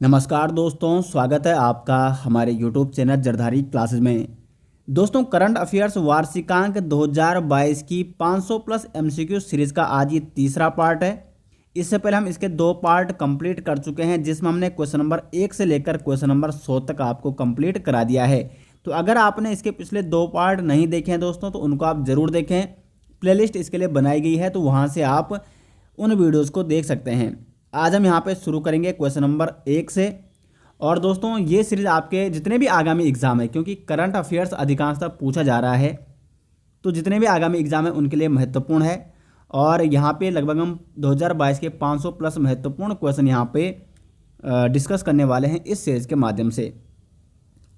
नमस्कार दोस्तों, स्वागत है आपका हमारे यूट्यूब चैनल जरधारी क्लासेस में। दोस्तों, करंट अफेयर्स वार्षिकांक 2022 की 500 प्लस एमसीक्यू सीरीज का आज ये तीसरा पार्ट है। इससे पहले हम इसके दो पार्ट कंप्लीट कर चुके हैं, जिसमें हमने क्वेश्चन नंबर 1 से लेकर क्वेश्चन नंबर 100 तक आपको कंप्लीट करा दिया है। तो अगर आपने इसके पिछले दो पार्ट नहीं देखे हैं दोस्तों, तो उनको आप ज़रूर देखें। प्लेलिस्ट इसके लिए बनाई गई है, तो वहाँ से आप उन वीडियोज़ को देख सकते हैं। आज हम यहाँ पे शुरू करेंगे क्वेश्चन नंबर 1 से। और दोस्तों, ये सीरीज आपके जितने भी आगामी एग्जाम है, क्योंकि करंट अफेयर्स अधिकांशतः पूछा जा रहा है, तो जितने भी आगामी एग्जाम है उनके लिए महत्वपूर्ण है। और यहाँ पे लगभग हम 2022 के 500 प्लस महत्वपूर्ण क्वेश्चन यहाँ पे डिस्कस करने वाले हैं इस सीरीज के माध्यम से।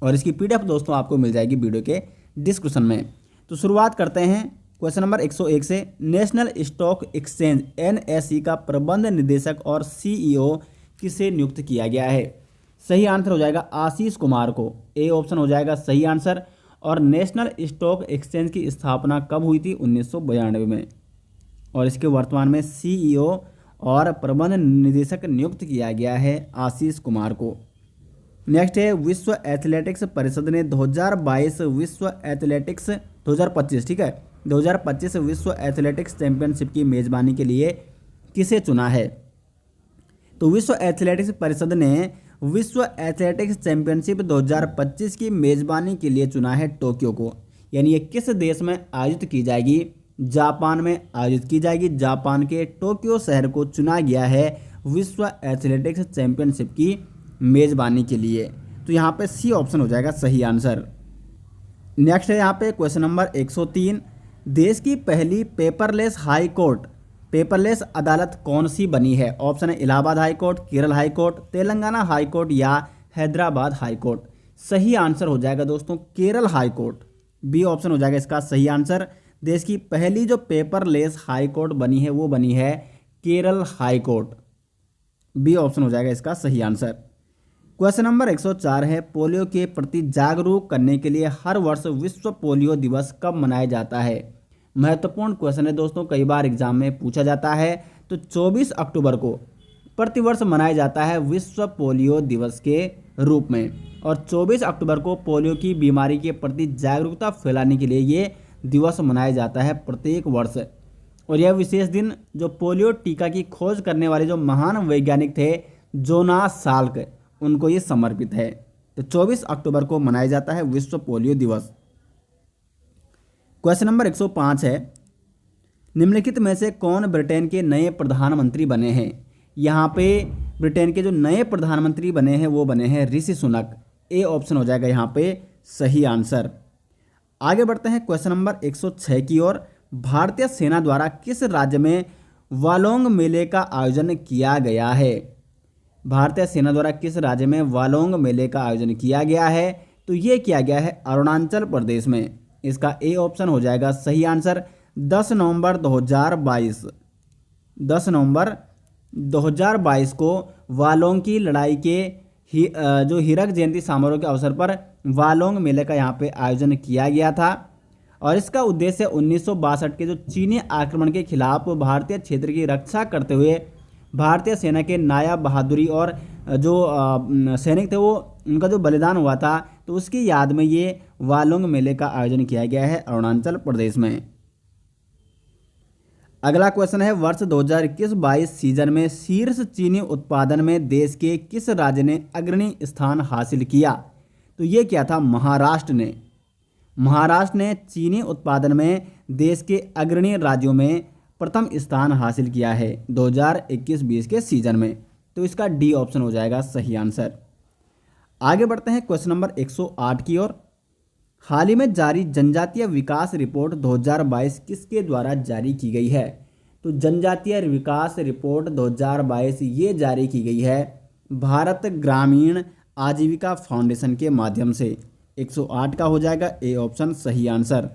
और इसकी पीडीएफ दोस्तों आपको मिल जाएगी वीडियो के डिस्क्रिप्शन में। तो शुरुआत करते हैं क्वेश्चन नंबर 101 से। नेशनल स्टॉक एक्सचेंज एनएसई का प्रबंध निदेशक और सीईओ किसे नियुक्त किया गया है? सही आंसर हो जाएगा आशीष कुमार को। ए ऑप्शन हो जाएगा सही आंसर। और नेशनल स्टॉक एक्सचेंज की स्थापना कब हुई थी? 1992 में। और इसके वर्तमान में सीईओ और प्रबंध निदेशक नियुक्त किया गया है आशीष कुमार को। नेक्स्ट है, विश्व एथलेटिक्स परिषद ने 2022 विश्व एथलेटिक्स 2025 ठीक है 2025 विश्व एथलेटिक्स चैंपियनशिप की मेज़बानी के लिए किसे चुना है? तो विश्व एथलेटिक्स परिषद ने विश्व एथलेटिक्स चैंपियनशिप 2025 की मेज़बानी के लिए चुना है टोक्यो को। यानी ये किस देश में आयोजित की जाएगी? जापान में आयोजित की जाएगी। जापान के टोक्यो शहर को चुना गया है विश्व एथलेटिक्स चैंपियनशिप की मेज़बानी के लिए। तो यहाँ पे सी ऑप्शन हो जाएगा सही आंसर। नेक्स्ट है यहाँ पे क्वेश्चन नंबर 103। देश की पहली पेपरलेस हाई कोर्ट, पेपरलेस अदालत कौन सी बनी है? ऑप्शन है Allahabad high court, Kerala high court, Telangana high court या हैदराबाद हाई कोर्ट। सही आंसर हो जाएगा दोस्तों Kerala high court. B option हो जाएगा इसका सही आंसर। देश की पहली जो पेपरलेस हाई कोर्ट बनी है वो बनी है Kerala high court. B option हो जाएगा इसका सही आंसर। क्वेश्चन नंबर 104 है, पोलियो के प्रति जागरूक करने के लिए हर वर्ष विश्व पोलियो दिवस कब मनाया जाता है? महत्वपूर्ण क्वेश्चन है दोस्तों, कई बार एग्जाम में पूछा जाता है। तो 24 अक्टूबर को प्रतिवर्ष मनाया जाता है विश्व पोलियो दिवस के रूप में। और 24 अक्टूबर को पोलियो की बीमारी के प्रति जागरूकता फैलाने के लिए ये दिवस मनाया जाता है प्रत्येक वर्ष। और यह विशेष दिन जो पोलियो टीका की खोज करने वाले जो महान वैज्ञानिक थे जोनास साल्क, उनको ये समर्पित है। तो 24 अक्टूबर को मनाया जाता है विश्व पोलियो दिवस। क्वेश्चन नंबर 105 है, निम्नलिखित में से कौन ब्रिटेन के नए प्रधानमंत्री बने हैं? यहाँ पे ब्रिटेन के जो नए प्रधानमंत्री बने हैं वो बने हैं ऋषि सुनक। ए ऑप्शन हो जाएगा यहाँ पे सही आंसर। आगे बढ़ते हैं क्वेश्चन नंबर 106 की ओर। भारतीय सेना द्वारा किस राज्य में वालोंग मेले का आयोजन किया गया है? भारतीय सेना द्वारा किस राज्य में वालोंग मेले का आयोजन किया गया है? तो ये किया गया है अरुणाचल प्रदेश में। इसका ए ऑप्शन हो जाएगा सही आंसर। 10 नवंबर 2022 को वालोंग की लड़ाई के जो हीरक जयंती समारोह के अवसर पर वालोंग मेले का यहाँ पे आयोजन किया गया था। और इसका उद्देश्य 1962 के जो चीनी आक्रमण के खिलाफ भारतीय क्षेत्र की रक्षा करते हुए भारतीय सेना के नायाब बहादुरी और जो सैनिक थे वो उनका जो बलिदान हुआ था, तो उसकी याद में ये वालोंग मेले का आयोजन किया गया है अरुणाचल प्रदेश में। अगला क्वेश्चन है, वर्ष 2021-22 सीजन में शीर्ष चीनी उत्पादन में देश के किस राज्य ने अग्रणी स्थान हासिल किया? तो ये क्या था? महाराष्ट्र ने। महाराष्ट्र ने चीनी उत्पादन में देश के अग्रणी राज्यों में प्रथम स्थान हासिल किया है 2021-22 के सीजन में। तो इसका डी ऑप्शन हो जाएगा सही आंसर। आगे बढ़ते हैं क्वेश्चन नंबर 108 की ओर। हाल ही में जारी जनजातीय विकास रिपोर्ट 2022 किसके द्वारा जारी की गई है? तो जनजातीय विकास रिपोर्ट 2022 ये जारी की गई है भारत ग्रामीण आजीविका फाउंडेशन के माध्यम से। 108 का हो जाएगा ए ऑप्शन सही आंसर।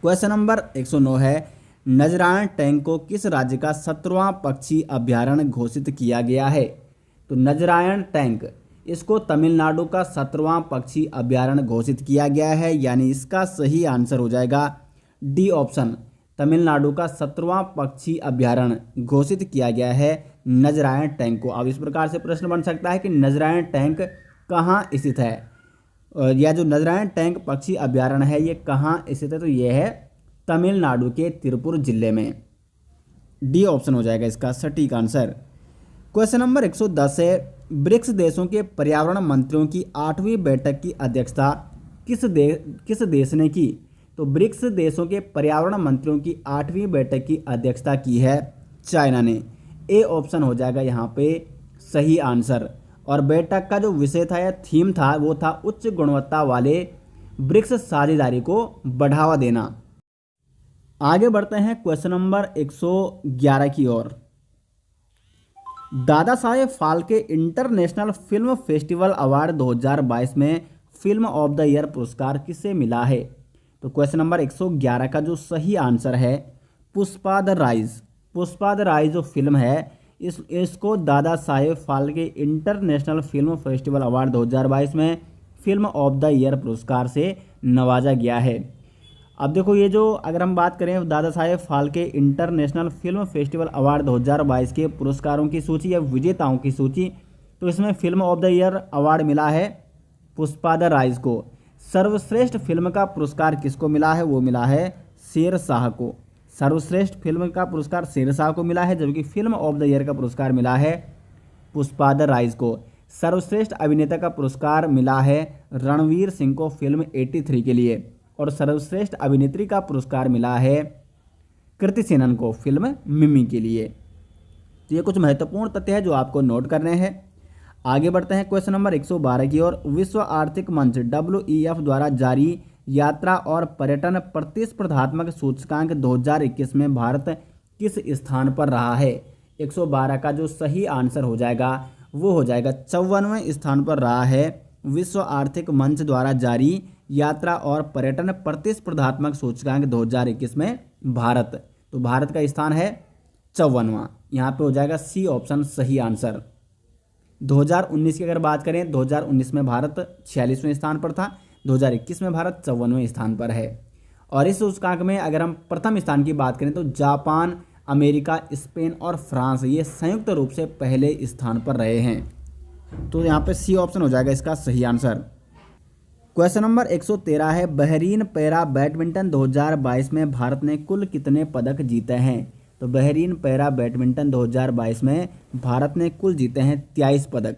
क्वेश्चन नंबर 109 है, नजरायण टैंक को किस राज्य का 17वां पक्षी अभ्यारण्य घोषित किया गया है? तो नजरायण टैंक इसको तमिलनाडु का 17वां पक्षी अभ्यारण्य घोषित किया गया है। यानी इसका सही आंसर हो जाएगा डी ऑप्शन। तमिलनाडु का 17वां पक्षी अभ्यारण्य घोषित किया गया है नजरायण टैंक को। अब इस प्रकार से प्रश्न बन सकता है कि नजरायण टैंक कहाँ स्थित है, या जो नजरायण टैंक पक्षी अभ्यारण्य है ये कहाँ स्थित है, तो ये है तमिलनाडु के तिरुपुर जिले में। डी ऑप्शन हो जाएगा इसका सटीक आंसर। क्वेश्चन नंबर 110 है, ब्रिक्स देशों के पर्यावरण मंत्रियों की 8वीं बैठक की अध्यक्षता किस देश ने की। तो ब्रिक्स देशों के पर्यावरण मंत्रियों की 8वीं बैठक की अध्यक्षता की है चाइना ने। ए ऑप्शन हो जाएगा यहाँ पे सही आंसर। और बैठक का जो विषय था या थीम था वो था उच्च गुणवत्ता वाले ब्रिक्स साझेदारी को बढ़ावा देना। आगे बढ़ते हैं क्वेश्चन नंबर 111 की ओर। Dadasaheb Phalke international film festival award 2022 में फिल्म ऑफ द ईयर पुरस्कार किसे मिला है। तो क्वेश्चन नंबर 111 का जो सही आंसर है Pushpa The Rise. Pushpa The Rise जो फिल्म है इसको Dadasaheb Phalke international film festival award 2022 में फिल्म ऑफ द ईयर पुरस्कार से नवाजा गया है। अब देखो ये जो अगर हम बात करें Dadasaheb Phalke international film festival award 2022 के पुरस्कारों की सूची या विजेताओं की सूची, तो इसमें film of the year award मिला है पुष्पा द राइज को। सर्वश्रेष्ठ फिल्म का पुरस्कार किसको मिला है, वो मिला है शेरशाह को। सर्वश्रेष्ठ फिल्म का पुरस्कार शेरशाह को मिला है, जबकि फिल्म ऑफ द ईयर का पुरस्कार मिला है पुष्पा द राइज को। सर्वश्रेष्ठ अभिनेता का पुरस्कार मिला है रणवीर सिंह को फिल्म 83 के लिए, और सर्वश्रेष्ठ अभिनेत्री का पुरस्कार मिला है कृति सेनन को फिल्म मिमी के लिए। तो ये कुछ महत्वपूर्ण तथ्य है जो आपको नोट करने हैं। आगे बढ़ते हैं क्वेश्चन नंबर 112 की ओर। विश्व आर्थिक मंच WEF द्वारा जारी यात्रा और पर्यटन प्रतिस्पर्धात्मक सूचकांक 2021 में भारत किस स्थान पर रहा है। 112 का जो सही आंसर हो जाएगा वो हो जाएगा 54वें स्थान पर रहा है विश्व आर्थिक मंच द्वारा जारी यात्रा और पर्यटन प्रतिस्पर्धात्मक सूचकांक 2021 में भारत। तो भारत का स्थान है 54वां, यहाँ पे हो जाएगा सी ऑप्शन सही आंसर। 2019 की अगर बात करें 2019 में भारत 46वें स्थान पर था, 2021 में भारत 54वें स्थान पर है। और इस सूचकांक में अगर हम प्रथम स्थान की बात करें तो जापान, अमेरिका, स्पेन और फ्रांस ये संयुक्त रूप से पहले स्थान पर रहे हैं। तो यहाँ पे सी ऑप्शन हो जाएगा इसका सही आंसर। क्वेश्चन नंबर 113 है, बहरीन पैरा बैडमिंटन 2022 में भारत ने कुल कितने पदक जीते हैं। तो बहरीन पैरा बैडमिंटन 2022 में भारत ने कुल जीते हैं 23 पदक।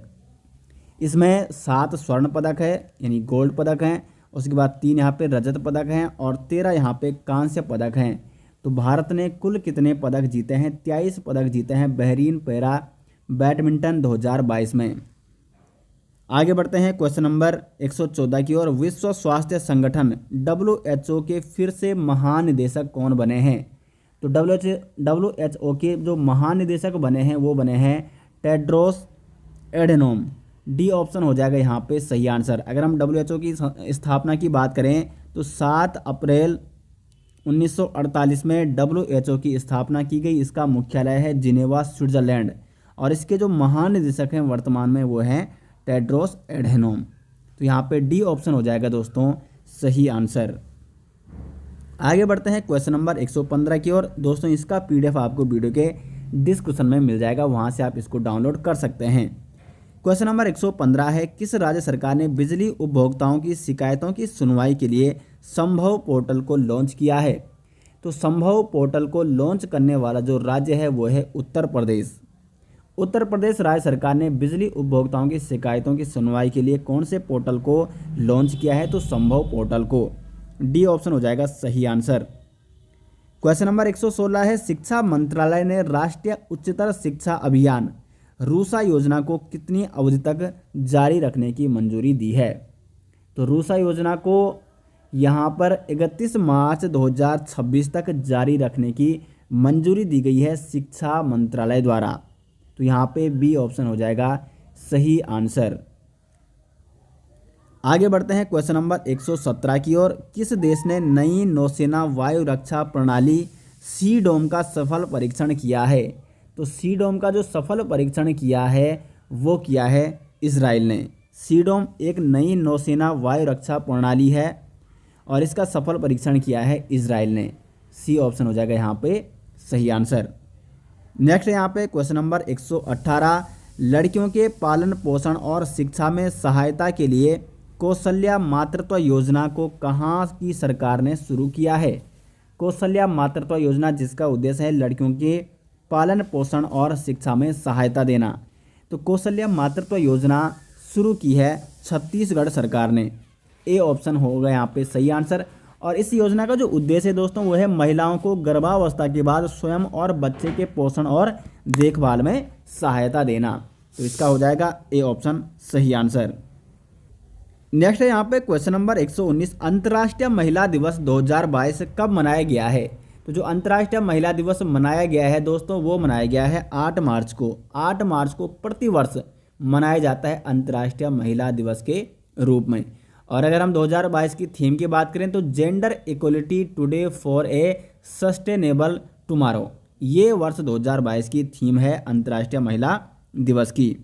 इसमें 7 स्वर्ण पदक है यानी गोल्ड पदक हैं, उसके बाद 3 यहाँ पे रजत पदक हैं और 13 यहाँ पे कांस्य पदक हैं। तो भारत ने कुल कितने पदक जीते हैं, 23 पदक जीते हैं बहरीन पैरा बैडमिंटन 2022 में। आगे बढ़ते हैं क्वेश्चन नंबर 114 की ओर। विश्व स्वास्थ्य संगठन WHO के फिर से महानिदेशक कौन बने हैं। तो WHO के जो महानिदेशक बने हैं वो बने हैं टेड्रोस एडेनोम। डी ऑप्शन हो जाएगा यहाँ पे सही आंसर। अगर हम WHO की स्थापना की बात करें तो 7 अप्रैल 1948 में WHO की स्थापना की गई। इसका मुख्यालय है जिनेवा, स्विट्जरलैंड, और इसके जो महानिदेशक हैं वर्तमान में वो हैं टेड्रोस एडेनोम। तो यहाँ पे डी ऑप्शन हो जाएगा दोस्तों सही आंसर। आगे बढ़ते हैं क्वेश्चन नंबर 115 की ओर। दोस्तों इसका PDF आपको वीडियो के डिस्क्रिप्शन में मिल जाएगा, वहाँ से आप इसको डाउनलोड कर सकते हैं। क्वेश्चन नंबर 115 है, किस राज्य सरकार ने बिजली उपभोक्ताओं की शिकायतों की सुनवाई के लिए संभव पोर्टल को लॉन्च किया है। तो संभव पोर्टल को लॉन्च करने वाला जो राज्य है वो है उत्तर प्रदेश। उत्तर प्रदेश राज्य सरकार ने बिजली उपभोक्ताओं की शिकायतों की सुनवाई के लिए कौन से पोर्टल को लॉन्च किया है। तो संभव पोर्टल को। डी ऑप्शन हो जाएगा सही आंसर। क्वेश्चन नंबर 116 है, शिक्षा मंत्रालय ने राष्ट्रीय उच्चतर शिक्षा अभियान रूसा योजना को कितनी अवधि तक जारी रखने की मंजूरी दी है। तो रूसा योजना को यहाँ पर 31 मार्च 2026 तक जारी रखने की मंजूरी दी गई है शिक्षा मंत्रालय द्वारा। तो यहाँ पे बी ऑप्शन हो जाएगा सही आंसर। आगे बढ़ते हैं क्वेश्चन नंबर 117 की ओर। किस देश ने नई नौसेना वायु रक्षा प्रणाली सीडोम का सफल परीक्षण किया है। तो सीडोम का जो सफल परीक्षण किया है वो किया है इजराइल ने। सीडोम एक नई नौसेना वायु रक्षा प्रणाली है और इसका सफल परीक्षण किया है इजराइल ने। सी ऑप्शन हो जाएगा यहाँ पे सही आंसर। नेक्स्ट यहाँ पे क्वेश्चन नंबर 118, लड़कियों के पालन पोषण और शिक्षा में सहायता के लिए कौशल्या मातृत्व योजना को कहाँ की सरकार ने शुरू किया है? कौशल्या मातृत्व योजना जिसका उद्देश्य है लड़कियों के पालन पोषण और शिक्षा में सहायता देना। तो कौशल्या मातृत्व योजना शुरू की है छत्तीसगढ़ सरकार ने। ए ऑप्शन होगा यहाँ पे सही आंसर। और इस योजना का जो उद्देश्य है दोस्तों वो है महिलाओं को गर्भावस्था के बाद स्वयं और बच्चे के पोषण और देखभाल में सहायता देना। तो इसका हो जाएगा ए ऑप्शन सही आंसर। नेक्स्ट है यहाँ पे क्वेश्चन नंबर 119, अंतर्राष्ट्रीय महिला दिवस 2022 कब मनाया गया है? तो जो अंतर्राष्ट्रीय महिला दिवस मनाया गया है दोस्तों वो मनाया गया है 8 मार्च को। 8 मार्च को प्रतिवर्ष मनाया जाता है अंतर्राष्ट्रीय महिला दिवस के रूप में। और अगर हम 2022 की थीम की बात करें तो gender equality today for a sustainable tomorrow, ये वर्ष 2022 की थीम है अंतर्राष्ट्रीय महिला दिवस की।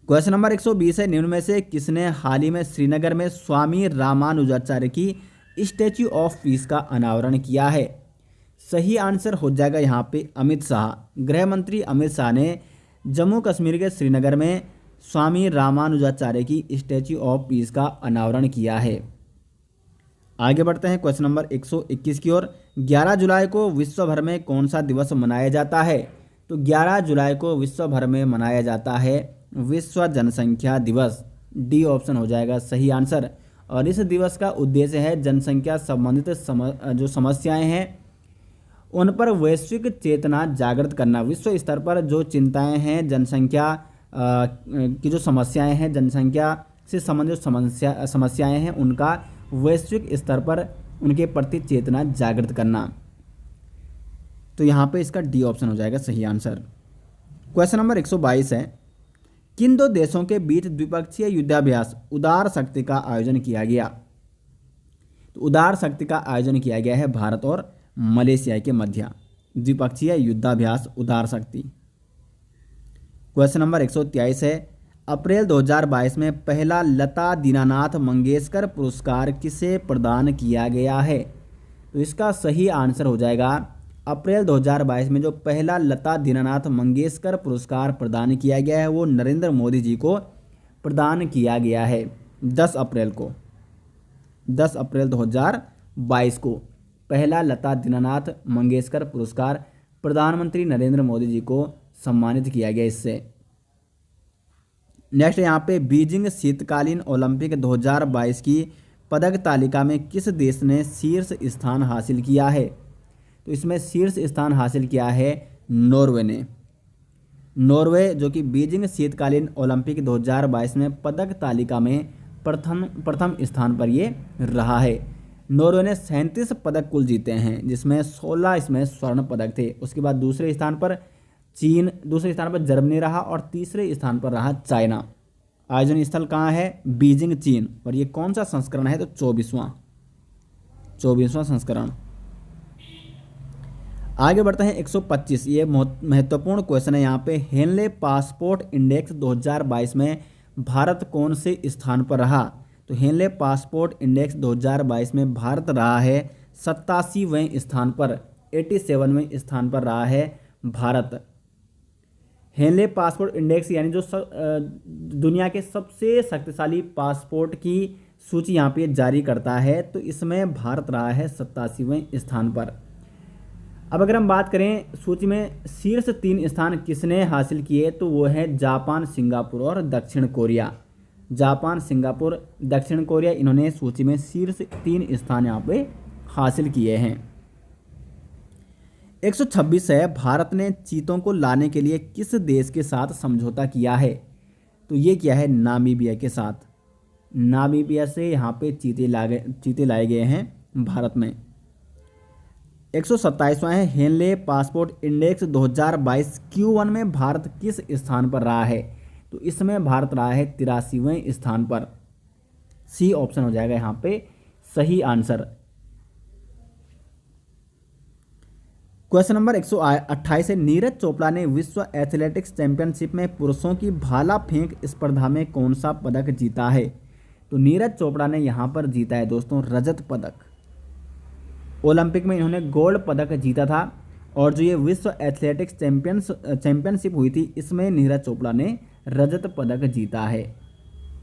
क्वेश्चन नंबर 120 है, निम्न में से किसने हाल ही में श्रीनगर में स्वामी रामानुजाचार्य की स्टैच्यू ऑफ पीस का अनावरण किया है? सही आंसर हो जाएगा यहाँ पे अमित शाह। गृह मंत्री अमित शाह ने जम्मू कश्मीर के श्रीनगर में स्वामी रामानुजाचार्य की स्टैच्यू ऑफ पीस का अनावरण किया है। आगे बढ़ते हैं क्वेश्चन नंबर 121 की ओर। 11 जुलाई को विश्व भर में कौन सा दिवस मनाया जाता है? तो 11 जुलाई को विश्व भर में मनाया जाता है विश्व जनसंख्या दिवस। डी ऑप्शन हो जाएगा सही आंसर। और इस दिवस का उद्देश्य है जनसंख्या संबंधित जो समस्याएं हैं उन पर वैश्विक चेतना जागृत करना। विश्व स्तर पर जो चिंताएं हैं जनसंख्या की जो समस्याएं हैं, जनसंख्या से संबंधित समस्याएं हैं उनका वैश्विक स्तर पर उनके प्रति चेतना जागृत करना। तो यहाँ पे इसका डी ऑप्शन हो जाएगा सही आंसर। क्वेश्चन नंबर 122 है, किन दो देशों के बीच द्विपक्षीय युद्धाभ्यास उदार शक्ति का आयोजन किया गया? तो उदार शक्ति का आयोजन किया गया है भारत और मलेशिया के मध्य द्विपक्षीय युद्धाभ्यास उदार शक्ति। क्वेश्चन नंबर 123 है, अप्रैल 2022 में पहला लता दीनानाथ मंगेशकर पुरस्कार किसे प्रदान किया गया है? तो इसका सही आंसर हो जाएगा अप्रैल 2022 में जो पहला लता दीनानाथ मंगेशकर पुरस्कार प्रदान किया गया है वो नरेंद्र मोदी जी को प्रदान किया गया है 10 अप्रैल को। 10 अप्रैल 2022 को पहला लता दीनानाथ मंगेशकर पुरस्कार प्रधानमंत्री नरेंद्र मोदी जी को सम्मानित किया गया इससे। नेक्स्ट यहाँ पे बीजिंग शीतकालीन ओलंपिक 2022 की पदक तालिका में किस देश ने शीर्ष स्थान हासिल किया है? तो इसमें शीर्ष स्थान हासिल किया है नॉर्वे ने। नॉर्वे जो कि बीजिंग शीतकालीन ओलंपिक 2022 में पदक तालिका में प्रथम स्थान पर ये रहा है। नॉर्वे ने 37 पदक कुल जीते हैं जिसमें 16 इसमें स्वर्ण पदक थे। उसके बाद दूसरे स्थान पर चीन, दूसरे स्थान पर जर्मनी रहा और तीसरे स्थान पर रहा चाइना। आयोजन स्थल कहाँ है? बीजिंग चीन। और ये कौन सा संस्करण है? तो 24वां संस्करण। आगे बढ़ते हैं 125, ये महत्वपूर्ण क्वेश्चन है यहाँ पे। हेनले पासपोर्ट इंडेक्स 2022 में भारत कौन से स्थान पर रहा? तो हेनले पासपोर्ट इंडेक्स 2022 में भारत रहा है 87वें स्थान पर, 87वें स्थान पर रहा है भारत। हेनले पासपोर्ट इंडेक्स यानी जो दुनिया के सबसे शक्तिशाली पासपोर्ट की सूची यहाँ पे जारी करता है, तो इसमें भारत रहा है 87वें स्थान पर। अब अगर हम बात करें सूची में शीर्ष 3 स्थान किसने हासिल किए, तो वो है जापान, सिंगापुर और दक्षिण कोरिया। जापान, सिंगापुर, दक्षिण कोरिया, इन्होंने सूची में शीर्ष 3 स्थान यहाँ पे हासिल किए हैं। 126 है, भारत ने चीतों को लाने के लिए किस देश के साथ समझौता किया है? तो ये किया है नामीबिया के साथ। नामीबिया से यहाँ पे चीते लाए गए हैं भारत में। 127वां है, हेनले पासपोर्ट इंडेक्स 2022 Q1 में भारत किस स्थान पर रहा है? तो इसमें भारत रहा है 83वें स्थान पर। सी ऑप्शन हो जाएगा यहाँ पे सही आंसर। क्वेश्चन नंबर 128 है, नीरज चोपड़ा ने विश्व एथलेटिक्स चैंपियनशिप में पुरुषों की भाला फेंक स्पर्धा में कौन सा पदक जीता है? तो नीरज चोपड़ा ने यहाँ पर जीता है दोस्तों रजत पदक। ओलंपिक में इन्होंने गोल्ड पदक जीता था और जो ये विश्व एथलेटिक्स चैंपियनशिप हुई थी, इसमें नीरज चोपड़ा ने रजत पदक जीता है।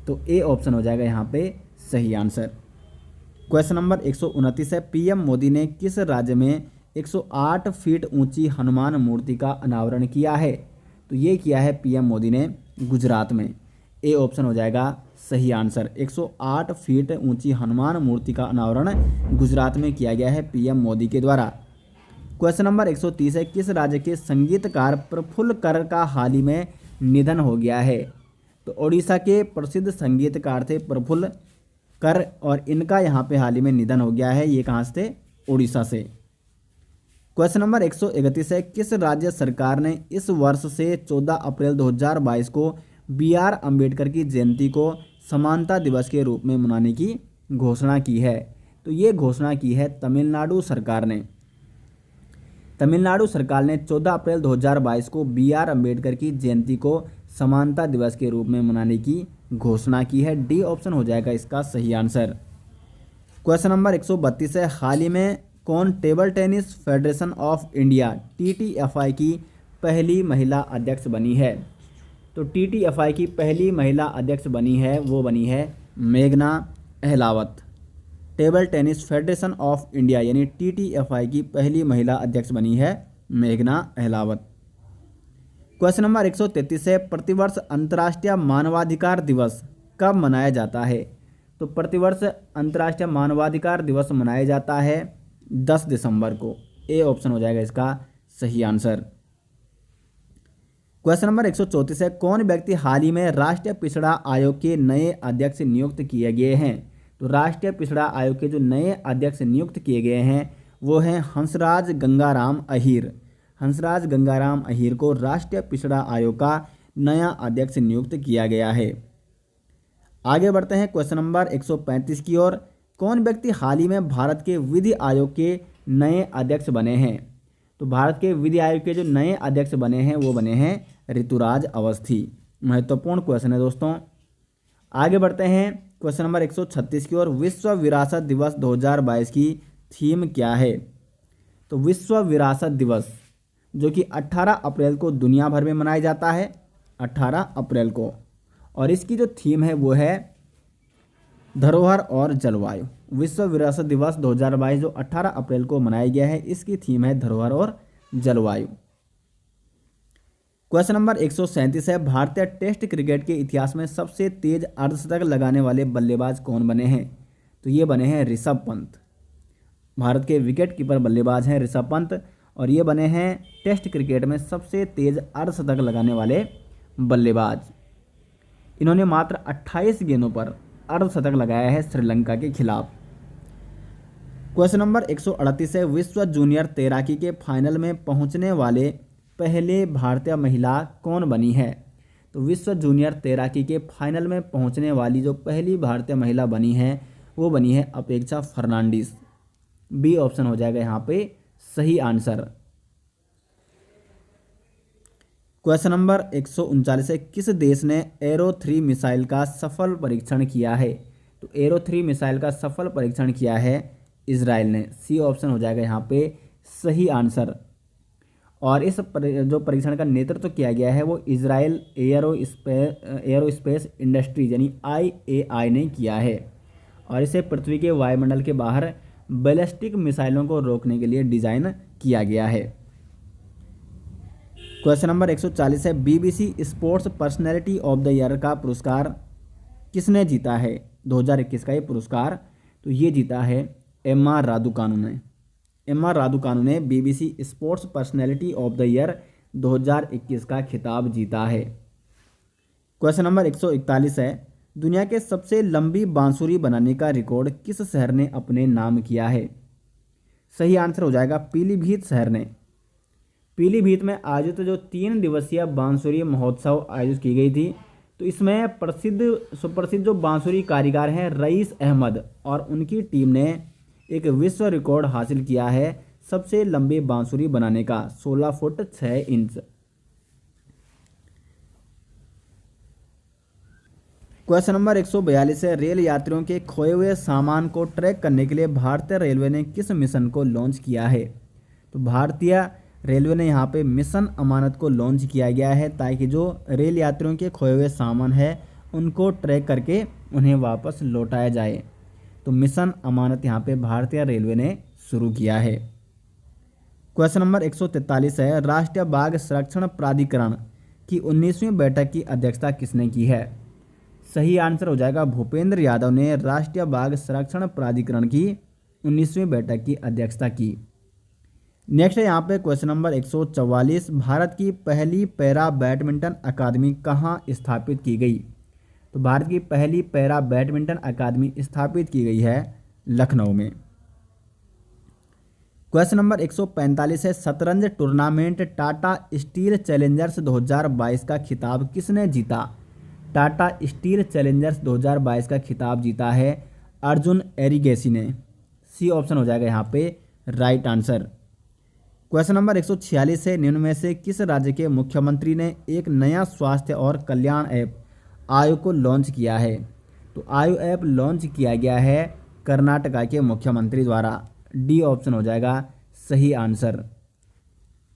तो ए ऑप्शन हो जाएगा यहाँ पे सही आंसर। क्वेश्चन नंबर 129 है, पीएम मोदी ने किस राज्य में 108 फीट ऊंची हनुमान मूर्ति का अनावरण किया है? तो ये किया है पीएम मोदी ने गुजरात में। ए ऑप्शन हो जाएगा सही आंसर। 108 फीट ऊंची हनुमान मूर्ति का अनावरण गुजरात में किया गया है पीएम मोदी के द्वारा। क्वेश्चन नंबर 130 है, किस राज्य के संगीतकार प्रफुल्ल कर का हाल ही में निधन हो गया है? तो ओडिशा के प्रसिद्ध संगीतकार थे प्रफुल्ल कर, और इनका यहाँ पे हाल ही में निधन हो गया है। ये कहाँ से थे? उड़ीसा से। क्वेश्चन नंबर 131 है, किस राज्य सरकार ने इस वर्ष से 14 अप्रैल 2022 को BR अम्बेडकर की जयंती को समानता दिवस के रूप में मनाने की घोषणा की है? तो ये घोषणा की है तमिलनाडु सरकार ने। तमिलनाडु सरकार ने 14 अप्रैल 2022 को BR अम्बेडकर की जयंती को समानता दिवस के रूप में मनाने की घोषणा की है। डी ऑप्शन हो जाएगा इसका सही आंसर। क्वेश्चन नंबर 132 है, हाल ही में कौन table tennis federation of India TTFI की पहली महिला अध्यक्ष बनी है? तो TTFI की पहली महिला अध्यक्ष बनी है, वो बनी है मेघना Ahlawat. Table tennis federation of India यानी TTFI की पहली महिला अध्यक्ष बनी है मेघना अहलावत। क्वेश्चन नंबर 133 है, प्रतिवर्ष अंतर्राष्ट्रीय मानवाधिकार दिवस कब मनाया जाता है? तो प्रतिवर्ष अंतर्राष्ट्रीय मानवाधिकार दिवस मनाया जाता है 10 दिसंबर को। ए ऑप्शन हो जाएगा इसका सही आंसर। क्वेश्चन नंबर 134 है, कौन व्यक्ति हाल ही में राष्ट्रीय पिछड़ा आयोग के नए अध्यक्ष नियुक्त किए गए हैं? तो राष्ट्रीय पिछड़ा आयोग के जो नए अध्यक्ष नियुक्त किए गए हैं वो हैं हंसराज गंगाराम अहीर। हंसराज गंगाराम अहीर को राष्ट्रीय पिछड़ा आयोग का नया अध्यक्ष नियुक्त किया गया है। आगे बढ़ते हैं क्वेश्चन नंबर 135 की ओर, कौन व्यक्ति हाल ही में भारत के विधि आयोग के नए अध्यक्ष बने हैं? तो भारत के विधि आयोग के जो नए अध्यक्ष बने हैं वो बने हैं ऋतुराज अवस्थी। महत्वपूर्ण क्वेश्चन है दोस्तों। आगे बढ़ते हैं क्वेश्चन नंबर 136 की ओर, विश्व विरासत दिवस 2022 की थीम क्या है? तो विश्व विरासत दिवस जो कि 18 अप्रैल को दुनिया भर में मनाया जाता है, 18 अप्रैल को, और इसकी जो थीम है वो है धरोहर और जलवायु। विश्व विरासत दिवस 2022 जो 18 अप्रैल को मनाया गया है, इसकी थीम है धरोहर और जलवायु। क्वेश्चन नंबर 137 है, भारतीय टेस्ट क्रिकेट के इतिहास में सबसे तेज अर्धशतक लगाने वाले बल्लेबाज कौन बने हैं? तो ये बने हैं ऋषभ पंत। भारत के विकेट कीपर बल्लेबाज हैं ऋषभ पंत, और ये बने हैं टेस्ट क्रिकेट में सबसे तेज अर्धशतक लगाने वाले बल्लेबाज। इन्होंने मात्र 28 गेंदों पर अर्धशतक लगाया है श्रीलंका के खिलाफ। क्वेश्चन नंबर 138 है, विश्व जूनियर तैराकी के फाइनल में पहुंचने वाले पहले भारतीय महिला कौन बनी है? तो विश्व जूनियर तैराकी के फाइनल में पहुंचने वाली जो पहली भारतीय महिला बनी है वो बनी है अपेक्षा फर्नांडिस। बी ऑप्शन हो जाएगा यहाँ पे सही आंसर। क्वेश्चन नंबर 139 है, किस देश ने एरो 3 मिसाइल का सफल परीक्षण किया है? तो एरो 3 मिसाइल का सफल परीक्षण किया है इजराइल ने। सी ऑप्शन हो जाएगा यहाँ पे सही आंसर। और इस जो परीक्षण का नेतृत्व किया गया है वो इजराइल एरोस्पेस इंडस्ट्रीज यानी IAI ने किया है, और इसे पृथ्वी के वायुमंडल के बाहर बैलिस्टिक मिसाइलों को रोकने के लिए डिज़ाइन किया गया है। क्वेश्चन नंबर 140 है, BBC sports personality of the year का पुरस्कार किसने जीता है? 2021 का ये पुरस्कार तो ये जीता है एम्मा रादुकानु ने। एम्मा रादुकानु ने BBC sports personality of the year 2021 का खिताब जीता है। क्वेश्चन नंबर 141 है, दुनिया के सबसे लंबी बांसुरी बनाने का रिकॉर्ड किस शहर ने अपने नाम किया है? सही आंसर हो जाएगा पीलीभीत शहर ने। पीलीभीत में आयोजित जो 3 दिवसीय बांसुरी महोत्सव आयोजित की गई थी, तो इसमें सुप्रसिद्ध जो बांसुरी कारीगर हैं रईस अहमद और उनकी टीम ने एक विश्व रिकॉर्ड हासिल किया है सबसे लंबी बांसुरी बनाने का, 16 फुट 6 इंच। क्वेश्चन नंबर 142 है, रेल यात्रियों के खोए हुए सामान को ट्रैक करने के लिए भारतीय रेलवे ने किस मिशन को लॉन्च किया है? तो भारतीय रेलवे ने यहाँ पे मिशन अमानत को लॉन्च किया गया है ताकि जो रेल यात्रियों के खोए हुए सामान है उनको ट्रैक करके उन्हें वापस लौटाया जाए। तो मिशन अमानत यहाँ पे भारतीय रेलवे ने शुरू किया है। क्वेश्चन नंबर 143 है, राष्ट्रीय बाघ संरक्षण प्राधिकरण की 19वीं बैठक की अध्यक्षता किसने की है? सही आंसर हो जाएगा भूपेंद्र यादव ने राष्ट्रीय बाघ संरक्षण प्राधिकरण की 19वीं बैठक की अध्यक्षता की। नेक्स्ट है यहाँ पे क्वेश्चन नंबर 144, भारत की पहली पैरा बैडमिंटन अकादमी कहाँ स्थापित की गई? तो भारत की पहली पैरा बैडमिंटन अकादमी स्थापित की गई है लखनऊ में। क्वेश्चन नंबर 145 है, शतरंज टूर्नामेंट टाटा स्टील चैलेंजर्स 2022 का खिताब किसने जीता? टाटा स्टील चैलेंजर्स 2022 का खिताब जीता है अर्जुन एरिगेसी ने। सी ऑप्शन हो जाएगा यहाँ पे राइट आंसर। क्वेश्चन नंबर 146 है, निम्न में से किस राज्य के मुख्यमंत्री ने एक नया स्वास्थ्य और कल्याण ऐप आयु को लॉन्च किया है? तो आयु ऐप लॉन्च किया गया है कर्नाटका के मुख्यमंत्री द्वारा। डी ऑप्शन हो जाएगा सही आंसर।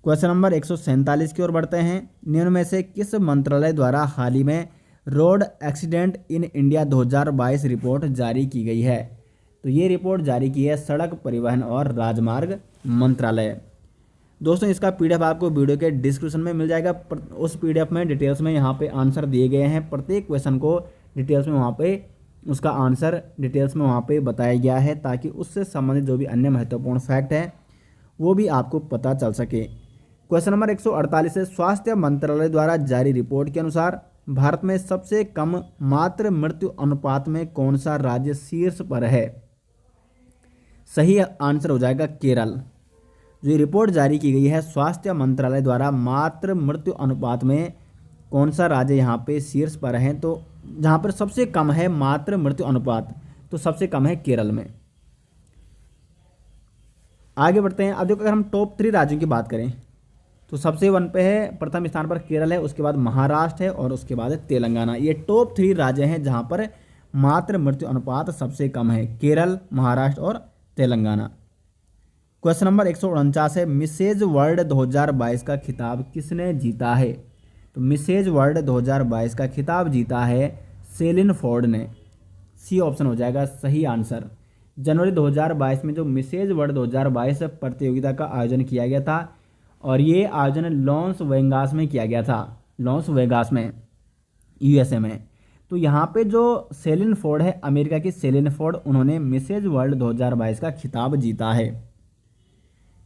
क्वेश्चन नंबर 147 की ओर बढ़ते हैं, निम्न में से किस मंत्रालय द्वारा हाल ही में road accident in India 2022 report जारी की गई है? तो ये रिपोर्ट जारी की है सड़क परिवहन और राजमार्ग मंत्रालय। दोस्तों इसका पीडीएफ आपको वीडियो के डिस्क्रिप्शन में मिल जाएगा। उस पीडीएफ में डिटेल्स में यहाँ पे आंसर दिए गए हैं, प्रत्येक क्वेश्चन को डिटेल्स में वहाँ पे उसका आंसर डिटेल्स में वहाँ पे बताया गया है ताकि उससे संबंधित जो भी अन्य महत्वपूर्ण फैक्ट है वो भी आपको पता चल सके। क्वेश्चन नंबर 148 है, स्वास्थ्य मंत्रालय द्वारा जारी रिपोर्ट के अनुसार भारत में सबसे कम मातृ मृत्यु अनुपात में कौन सा राज्य शीर्ष पर है? सही आंसर हो जाएगा केरल। जो ये रिपोर्ट जारी की गई है स्वास्थ्य मंत्रालय द्वारा मातृ मृत्यु अनुपात में कौन सा राज्य यहाँ पे शीर्ष पर है? तो जहाँ पर सबसे कम है मातृ मृत्यु अनुपात तो सबसे कम है केरल में। आगे बढ़ते हैं। अब देखो अगर हम टॉप 3 राज्यों की बात करें तो सबसे 1 पे है, प्रथम स्थान पर केरल है, उसके बाद महाराष्ट्र है और उसके बाद है तेलंगाना। ये टॉप 3 राज्य हैं जहाँ पर मातृ मृत्यु अनुपात सबसे कम है, केरल, महाराष्ट्र और तेलंगाना। क्वेश्चन नंबर 149 है, मिसेज वर्ल्ड 2022 का खिताब किसने जीता है? तो मिसेज वर्ल्ड 2022 का खिताब जीता है सेलिन फोर्ड ने। सी ऑप्शन हो जाएगा सही आंसर। जनवरी 2022 में जो मिसेज वर्ल्ड 2022 प्रतियोगिता का आयोजन किया गया था और ये आयोजन लॉस वेगास में किया गया था, लॉस वेगास में यूएसए में। तो यहाँ पे जो सेलिन फोर्ड है, अमेरिका की सेलिन फोर्ड, उन्होंने मिसेज वर्ल्ड 2022 का खिताब जीता है।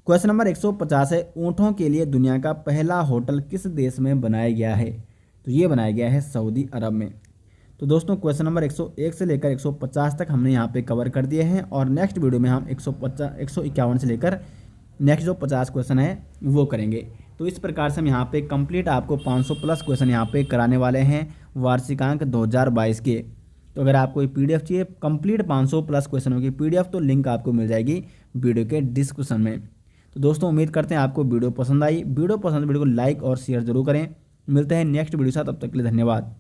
क्वेश्चन नंबर 150 है, ऊँटों के लिए दुनिया का पहला होटल किस देश में बनाया गया है? तो ये बनाया गया है सऊदी अरब में। तो दोस्तों क्वेश्चन नंबर 101 से लेकर 150 तक हमने यहाँ पे कवर कर दिए हैं और नेक्स्ट वीडियो में हम 151 से लेकर नेक्स्ट जो 50 क्वेश्चन है वो करेंगे। तो इस प्रकार से हम यहाँ पे कंप्लीट आपको 500 प्लस क्वेश्चन यहाँ पे कराने वाले हैं वार्षिकांक 2022 के। तो अगर आपको पीडीएफ चाहिए कंप्लीट 500 प्लस क्वेश्चनों की पीडीएफ तो लिंक आपको मिल जाएगी वीडियो के डिस्क्रिप्शन में। तो दोस्तों उम्मीद करते हैं आपको वीडियो पसंद आई। वीडियो को लाइक और शेयर जरूर करें। मिलते हैं नेक्स्ट वीडियो के साथ, तब तक के लिए धन्यवाद।